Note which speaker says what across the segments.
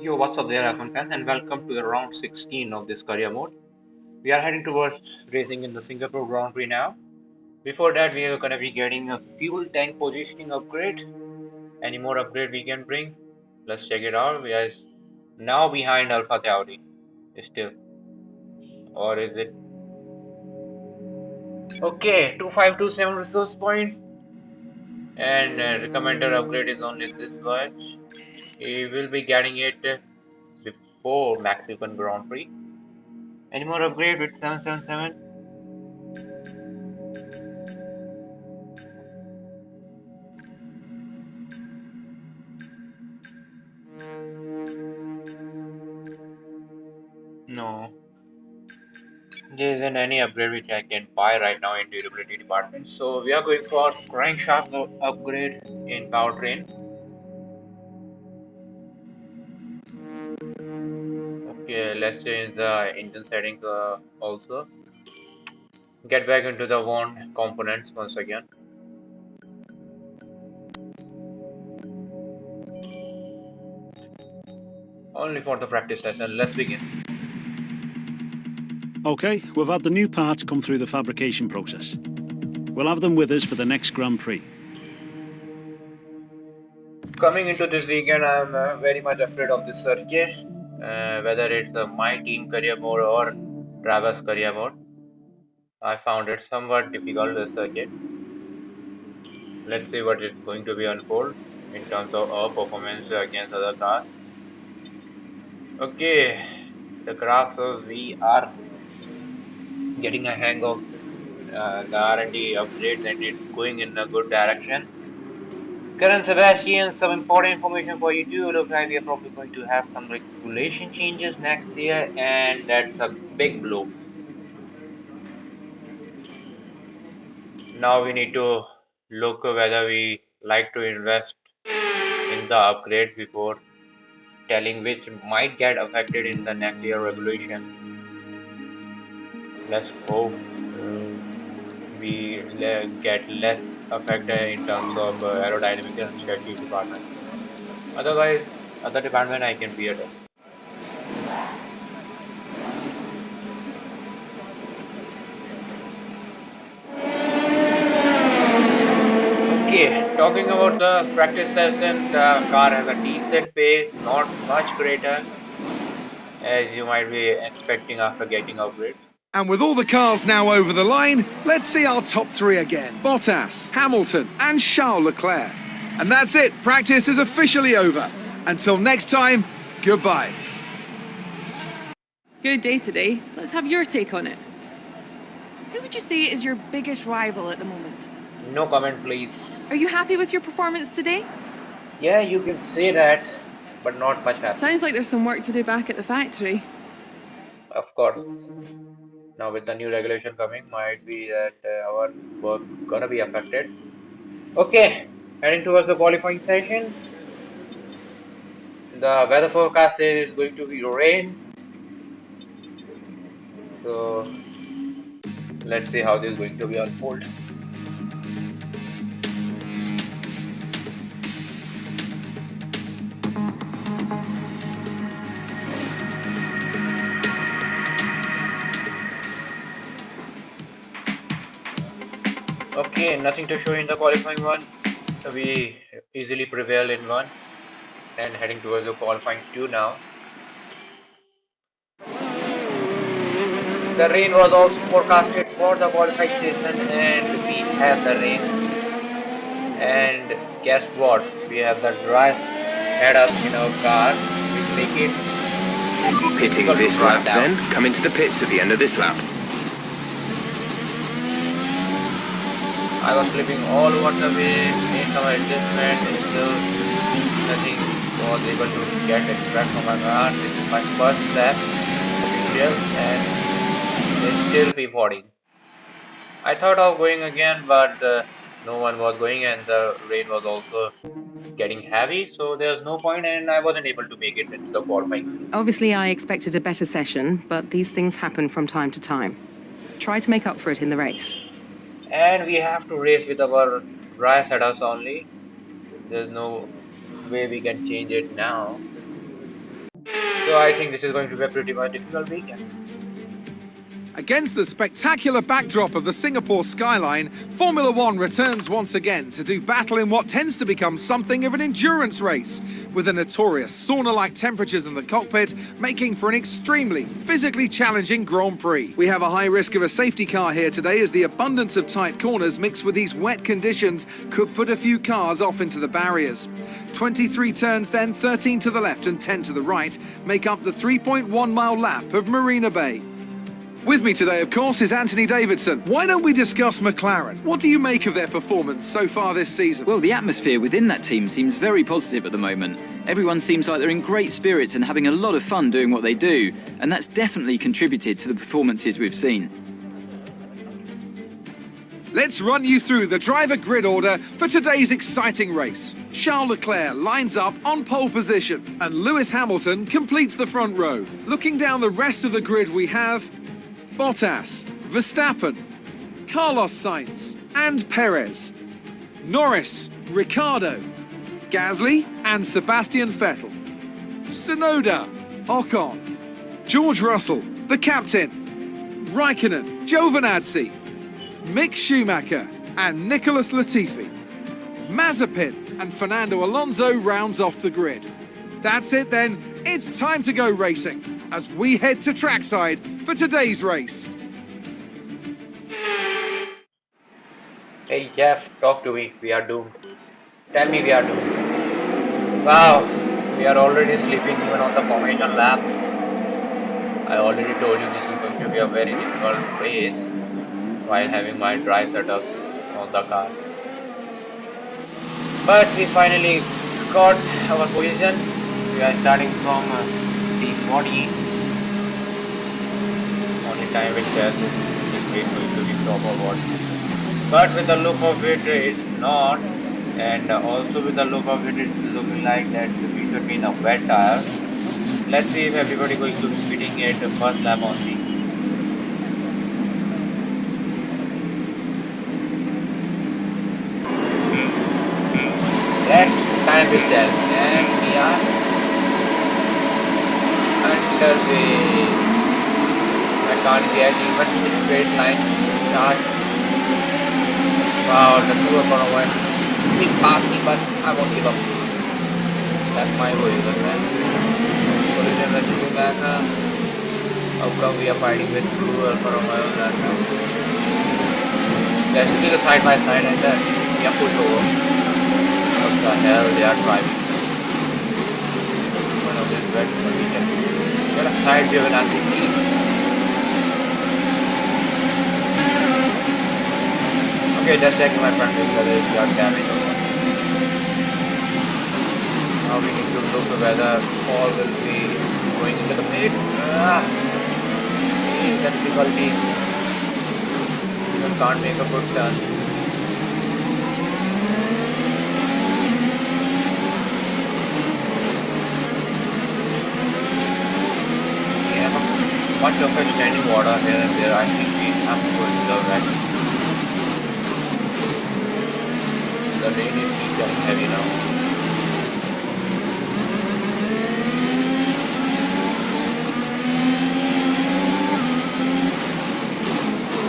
Speaker 1: Yo, what's up there, F1 fans, and welcome to the round 16 of this career mode. We are heading towards racing in the Singapore Grand Prix now. Before that, we are gonna be getting a fuel tank positioning upgrade. Any more upgrade we can bring? Let's check it out. We are now behind Alpha Tauri. Still, or is it? Okay, 2527 resource point, and recommended upgrade is only this much. We will be getting it before Mexican Grand Prix. Any more upgrade with 777? No. There isn't any upgrade which I can buy right now in durability department. So we are going for crankshaft upgrade in powertrain. Okay, let's change the engine settings also. Get back into the one components once again. Only for the practice session. Let's begin.
Speaker 2: Okay, we've had the new parts come through the fabrication process. We'll have them with us for the next Grand Prix.
Speaker 1: Coming into this weekend, I'm very much afraid of this circuit. Whether it's my team career mode or Travis career mode. I found it somewhat difficult, this circuit. Let's see what it's going to be unfold in terms of our performance against other cars. Okay, the graph shows we are getting a hang of the R&D upgrades and it's going in a good direction. Current Sebastian, some important information for you too. Looks like we are probably going to have some regulation changes next year, and that's a big blow. Now we need to look whether we like to invest in the upgrades before telling which might get affected in the next year regulation. Let's hope we get less affected in terms of aerodynamics and chassis department. Otherwise, other department I can bear it. Okay, talking about the practice session, the car has a decent pace, not much greater as you might be expecting after getting upgrades.
Speaker 3: And with all the cars now over the line, let's see our top three again. Bottas, Hamilton, and Charles Leclerc. And that's it. Practice is officially over. Until next time, goodbye.
Speaker 4: Good day today. Let's have your take on it. Who would you say is your biggest rival at the moment?
Speaker 1: No comment, please.
Speaker 4: Are you happy with your performance today?
Speaker 1: Yeah, you can say that, but not much happens.
Speaker 4: Sounds like there's some work to do back at the factory.
Speaker 1: Of course. Now with the new regulation coming, might be that our work gonna be affected. Okay, heading towards the qualifying session. The weather forecast is going to be rain. So let's see how this is going to be unfold. Okay, nothing to show in the qualifying one. We easily prevail in one and heading towards the qualifying two now. The rain was also forecasted for the qualifying session and we have the rain. And guess what? We have the driest head up in our car, which make it
Speaker 5: Pitting this lap then, come into the pits at the end of this lap.
Speaker 1: I was flipping all over the way, made some adjustment, still nothing was able to get extract from my car. This is my first lap official and it's still P40. I thought of going again, but no one was going and the rain was also getting heavy, so there's no point and I wasn't able to make it into the qualifying.
Speaker 6: Obviously, I expected a better session, but these things happen from time to time. Try to make up for it in the race.
Speaker 1: And we have to race with our dry setups only. There's no way we can change it now. So I think this is going to be a pretty much difficult weekend.
Speaker 3: Against the spectacular backdrop of the Singapore skyline, Formula One returns once again to do battle in what tends to become something of an endurance race, with the notorious sauna-like temperatures in the cockpit making for an extremely physically challenging Grand Prix. We have a high risk of a safety car here today, as the abundance of tight corners mixed with these wet conditions could put a few cars off into the barriers. 23 turns then, 13 to the left and 10 to the right, make up the 3.1-mile lap of Marina Bay. With me today, of course, is Anthony Davidson. Why don't we discuss McLaren? What do you make of their performance so far this season?
Speaker 7: Well, the atmosphere within that team seems very positive at the moment. Everyone seems like they're in great spirits and having a lot of fun doing what they do, and that's definitely contributed to the performances we've seen.
Speaker 3: Let's run you through the driver grid order for today's exciting race. Charles Leclerc lines up on pole position, and Lewis Hamilton completes the front row. Looking down the rest of the grid, we have Bottas, Verstappen, Carlos Sainz and Perez, Norris, Ricciardo, Gasly and Sebastian Vettel, Tsunoda, Ocon, George Russell, the captain, Raikkonen, Giovinazzi, Mick Schumacher and Nicholas Latifi. Mazepin and Fernando Alonso rounds off the grid. That's it then, it's time to go racing as we head to trackside for today's race.
Speaker 1: Hey Jeff, talk to me. We are doomed. Tell me we are doomed. Wow, we are already sleeping even on the formation lap. I already told you this is going to be a very difficult race while having my dry setup on the car. But we finally got our position. We are starting from P40. Only time will tell if it's going to be top or what. But with the look of it, it's not. And also with the look of it, it's looking like that we should be in a wet tire. Let's see if everybody going to be fitting it the first lap only. That time will tell. And we are underway. I can't get even in the straight line start. Wow, the two are gonna win. He's past me, but I won't give up. That's my position, man. Position that you back. How come we are fighting with two Alfa Romeo right now? They're sitting side by side and then we are pushed over. What the hell they are driving? One of these red conditions. Get a side driven as we need. Okay, just checking my front wheel whether it's got damage or what. Now we need to look whether Paul will be going into the pit. The difficulty. You can't make a good turn. We have a bunch of standing water here and there. I think we have to observe that. The rain is getting heavy now.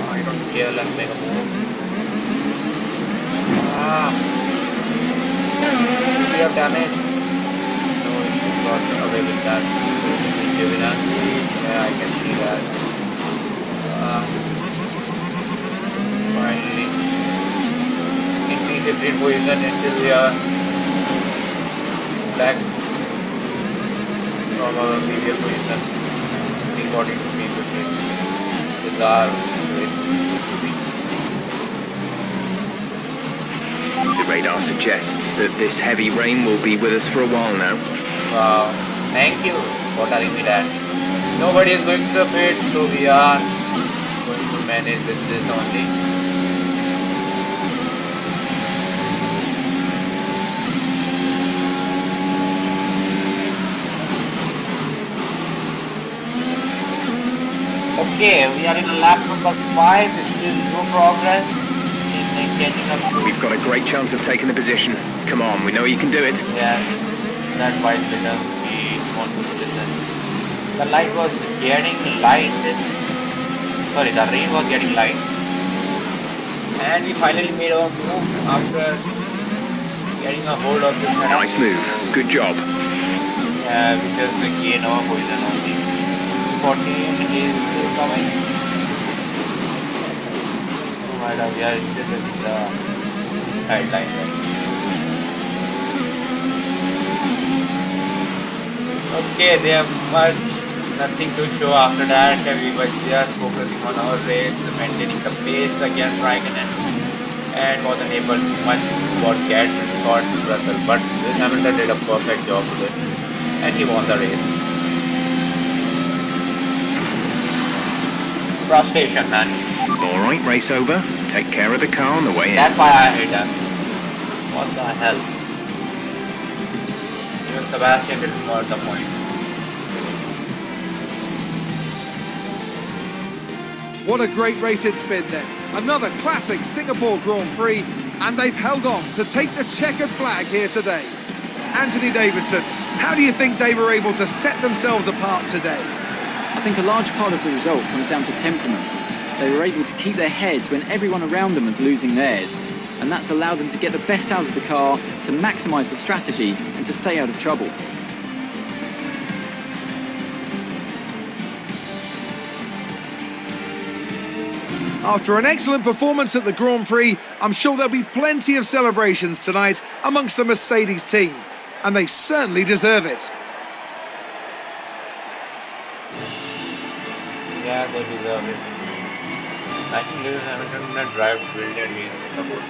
Speaker 1: I don't care, let's make a move. We have damage. No, he got away with that. Yeah, I can see that. Finally. Different position until we are back from our previous position. 340 to 350 is our way.
Speaker 5: The radar suggests that this heavy rain will be with us for a while now.
Speaker 1: Wow, thank you for telling me that. Nobody is going to the pit, so we are going to manage with this only. Okay, we are in lap number 5, still no progress in catching up.
Speaker 5: We've got a great chance of taking the position. Come on, we know you can do it.
Speaker 1: Yeah, that white letter, we want to do this. The light was getting light. Sorry, the rain was getting light. And we finally made our move after getting a hold of this setup.
Speaker 5: Nice move. Good job.
Speaker 1: We just gain our position only. 14 is still coming. Oh my god, we are still in the sideline. Okay, there was nothing to show after that. We were just focusing on our race, maintaining the pace against Raikkonen, and wasn't able to much about get Scott Russell. But Lewis Hamilton did a perfect job today, and he won the race. Frustration, man.
Speaker 5: All right, race over. Take care of the car on the way in.
Speaker 1: That's why I hate that. What the hell? Even Sebastian didn't got the point.
Speaker 3: What a great race it's been then. Another classic Singapore Grand Prix, and they've held on to take the checkered flag here today. Anthony Davidson, how do you think they were able to set themselves apart today?
Speaker 7: I think a large part of the result comes down to temperament. They were able to keep their heads when everyone around them was losing theirs, and that's allowed them to get the best out of the car, to maximise the strategy, and to stay out of trouble.
Speaker 3: After an excellent performance at the Grand Prix, I'm sure there'll be plenty of celebrations tonight amongst the Mercedes team, and they certainly deserve it.
Speaker 1: Yeah, they deserve it. I think Lewis Hamilton drive brilliantly in Singapore.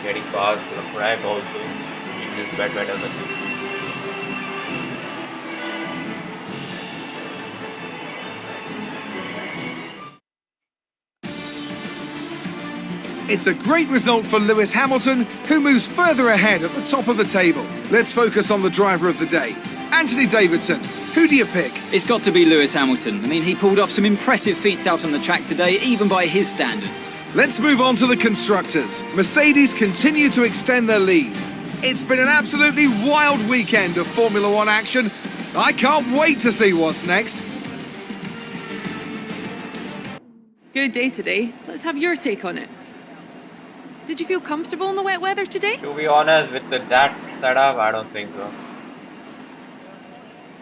Speaker 1: Getting past the track also. It is better than the
Speaker 3: It's a great result for Lewis Hamilton, who moves further ahead at the top of the table. Let's focus on the driver of the day. Anthony Davidson, who do you pick?
Speaker 7: It's got to be Lewis Hamilton. I mean, he pulled off some impressive feats out on the track today, even by his standards.
Speaker 3: Let's move on to the constructors. Mercedes continue to extend their lead. It's been an absolutely wild weekend of Formula One action. I can't wait to see what's next.
Speaker 4: Good day today. Let's have your take on it. Did you feel comfortable in the wet weather today?
Speaker 1: To be honest, with that setup, I don't think so.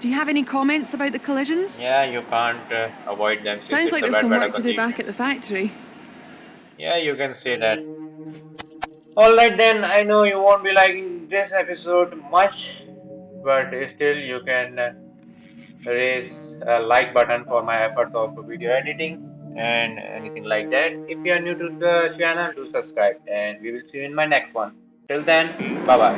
Speaker 4: Do you have any comments about the collisions?
Speaker 1: Yeah, you can't avoid them.
Speaker 4: Sounds like there's some work to do back at the factory.
Speaker 1: Yeah, you can say that. Alright then, I know you won't be liking this episode much, but still you can raise a like button for my efforts of video editing and anything like that. If you are new to the channel, do subscribe, and we will see you in my next one. Till then, bye bye.